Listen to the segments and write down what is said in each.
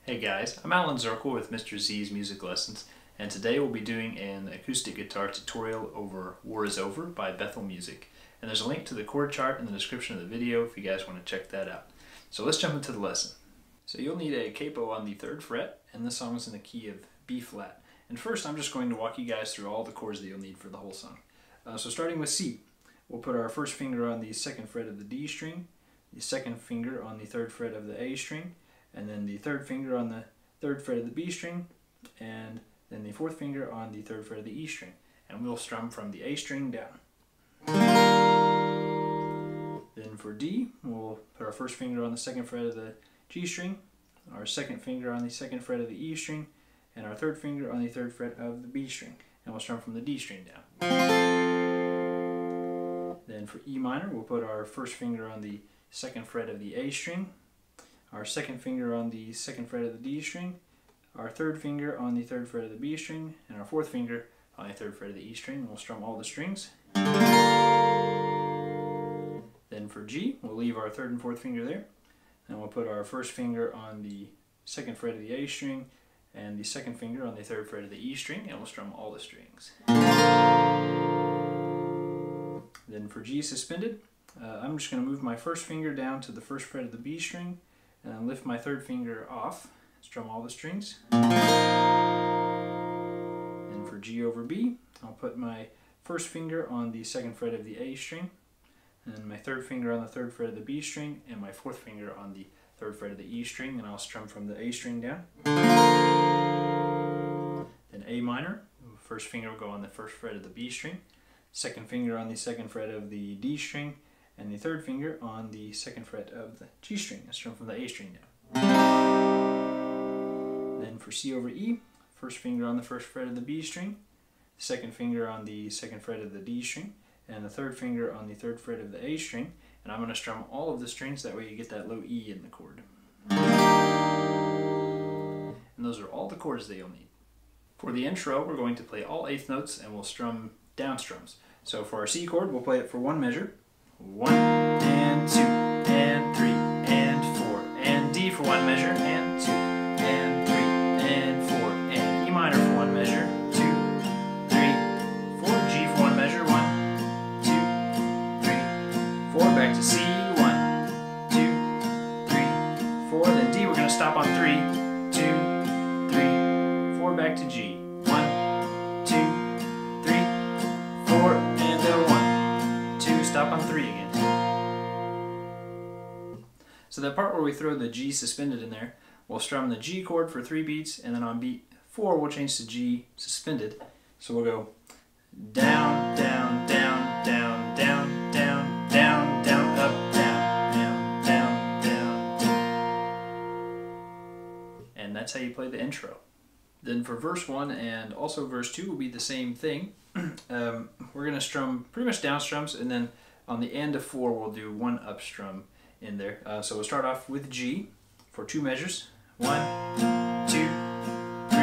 Hey guys, I'm Alan Zirkle with Mr. Z's Music Lessons, and today we'll be doing an acoustic guitar tutorial over War Is Over by Bethel Music. And there's a link to the chord chart in the description of the video if you guys want to check that out. So let's jump into the lesson. So you'll need a capo on the 3rd fret, and this song is in the key of B flat. And first I'm just going to walk you guys through all the chords that you'll need for the whole song. So starting with C, we'll put our first finger on the 2nd fret of the D string, the 2nd finger on the 3rd fret of the A string, and then the 3rd finger on the 3rd fret of the B string, and then the 4th finger on the 3rd fret of the E string. And we'll strum from the A string down. Then for D, we'll put our first finger on the 2nd fret of the G string, our 2nd finger on the 2nd fret of the E string, and our 3rd finger on the 3rd fret of the B string. And we'll strum from the D string down. Then for E minor, we'll put our first finger on the 2nd fret of the A string, our 2nd finger on the 2nd fret of the D string, our 3rd finger on the 3rd fret of the B string, and our 4th finger on the 3rd fret of the E string. And we'll strum all the strings. Then for G, we'll leave our 3rd and 4th finger there, and we'll put our first finger on the 2nd fret of the A string, and the 2nd finger on the 3rd fret of the E string, and we'll strum all the strings. Then for G suspended, I'm just going to move my first finger down to the 1st fret of the B string, and then lift my 3rd finger off, strum all the strings. And for G over B, I'll put my first finger on the 2nd fret of the A string, and my 3rd finger on the 3rd fret of the B string, and my 4th finger on the 3rd fret of the E string, and I'll strum from the A string down. Then A minor, first finger will go on the 1st fret of the B string, 2nd finger on the 2nd fret of the D string, and the 3rd finger on the 2nd fret of the G string, and strum from the A string down. Then for C over E, first finger on the 1st fret of the B string, 2nd finger on the 2nd fret of the D string, and the 3rd finger on the 3rd fret of the A string, and I'm going to strum all of the strings, that way you get that low E in the chord. And those are all the chords that you'll need. For the intro, we're going to play all 8th notes, and we'll strum down strums. So for our C chord, we'll play it for 1 measure. 1 and 2 and 3 and 4 and D for 1 measure, and 2 and 3 and 4 and E minor for 1 measure, 2, 3, 4, G for 1 measure, 1, 2, 3, 4, back to C, 1, 2, 3, 4, then D we're going to stop on 3, 2, 3, 4, back to G, 1, 2, 3, 4, and 1, 2, stop on 3 again. So that part where we throw the G suspended in there, we'll strum the G chord for 3 beats, and then on beat 4 we'll change to G suspended. So we'll go down, down, down, down, down, down, down, down, up, down, down, down, down, down. And that's how you play the intro. Then for verse 1 and also verse 2 will be the same thing. We're going to strum pretty much down strums, and then on the end of 4 we'll do 1 up strum in there. So we'll start off with G for 2 measures. 1, 2, 3,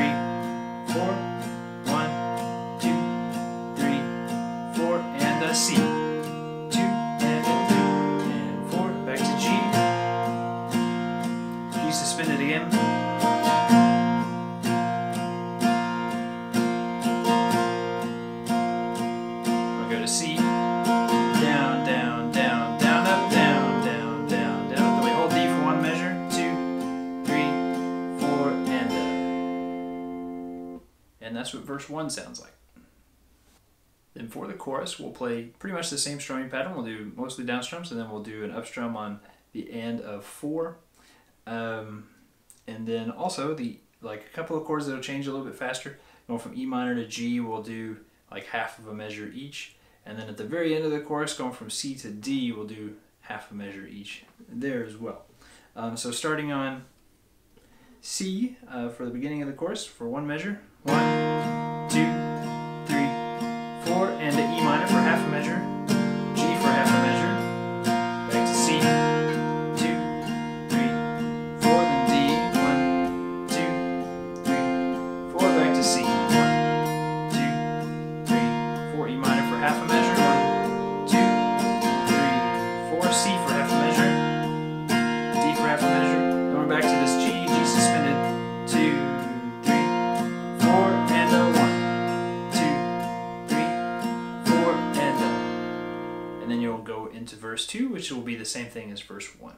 4. 1, 2, 3, 4, and a C. 2 and 3 and 4. Back to G. G suspended again. We'll go to C. Down, down, down, down, up, down, down, down, down. Then we hold D for 1 measure. 2, 3, 4, and and that's what verse 1 sounds like. Then for the chorus, we'll play pretty much the same strumming pattern. We'll do mostly down strums, and then we'll do an up strum on the end of 4. And then also a couple of chords that'll change a little bit faster. Going from E minor to G, we'll do like half of a measure each. And then at the very end of the chorus, going from C to D, we'll do half a measure each there as well. So starting on C for the beginning of the chorus for 1 measure. 1, 2, 3, 4, and to E minor for half a measure, G for half a measure, back to C, 2, 3, 4, then D, 1, 2, 3, 4, back to C, 1, 2, 3, 4, E minor for half a measure, 1, 2, 3, 4, C for half a measure, D for half a measure, then we're back to this G suspended, which will be the same thing as verse 1.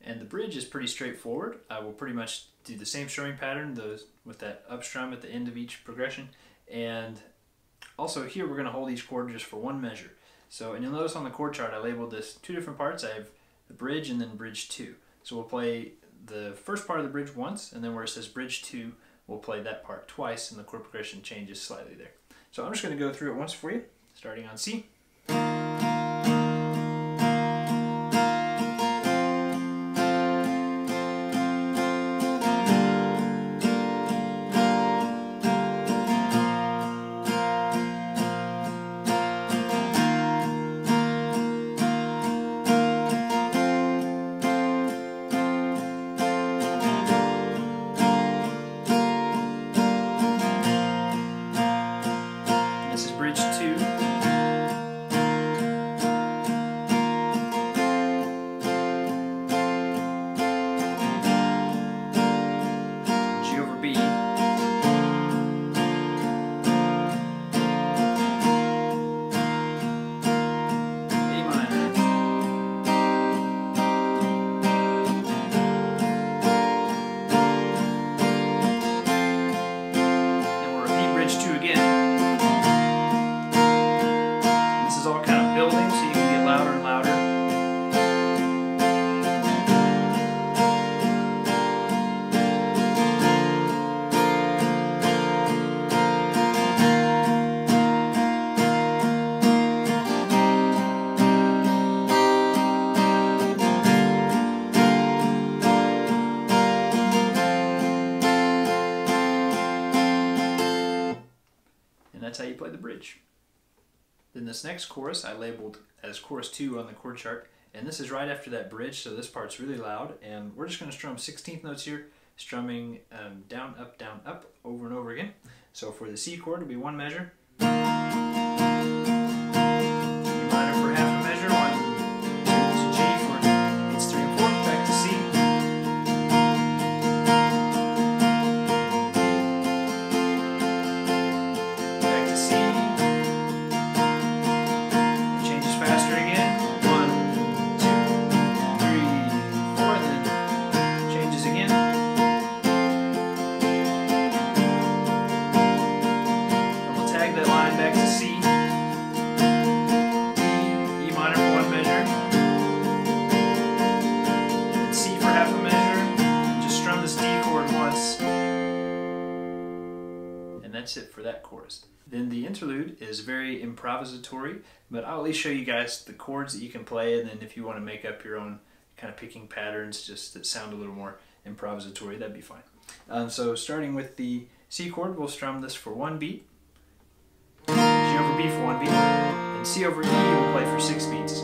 And the bridge is pretty straightforward. I will pretty much do the same strumming pattern with that up strum at the end of each progression. And also here we're going to hold each chord just for one measure. So, and you'll notice on the chord chart I labeled this two different parts. I have the bridge and then bridge 2. So we'll play the first part of the bridge once, and then where it says bridge 2, we'll play that part twice, and the chord progression changes slightly there. So I'm just going to go through it once for you, starting on C. That's how you play the bridge. Then this next chorus I labeled as chorus 2 on the chord chart, and this is right after that bridge, so this part's really loud, and we're just going to strum 16th notes here, strumming down, up, over and over again. So for the C chord, it'll be one measure. E minor for half a measure, 1, 2 to G for beats 3 and 4, back to C. That's it for that chorus. Then the interlude is very improvisatory, but I'll at least show you guys the chords that you can play, and then if you want to make up your own kind of picking patterns just that sound a little more improvisatory, that'd be fine. So starting with the C chord, we'll strum this for one beat, G over B for one beat, and C over E we'll play for 6 beats,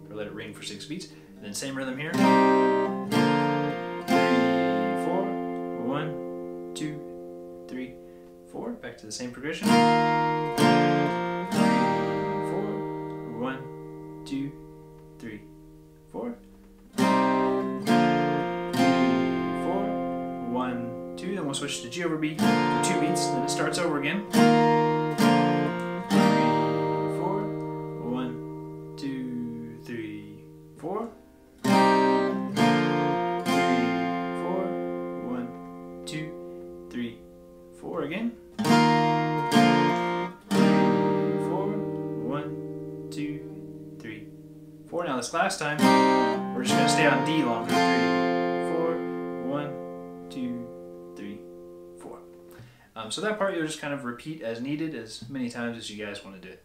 or let it ring for 6 beats, and then same rhythm here. 3, 4, 1, 2, 3, 4, back to the same progression. 3, 4, 1, 2, 3, 4. 3, 4, 1, 2. Then we'll switch to G over B for 2 beats, then it starts over again. 3, 4, 1, 2, 3, 4. 3, 4, 1, 2, 3, 4 again. 3, 4, 1, 2, 3, 4. Now this last time, we're just going to stay on D longer. 3, 4, 1, 2, 3, 4. So that part you'll just kind of repeat as needed as many times as you guys want to do it.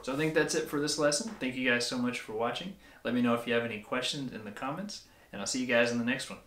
So I think that's it for this lesson. Thank you guys so much for watching. Let me know if you have any questions in the comments, and I'll see you guys in the next one.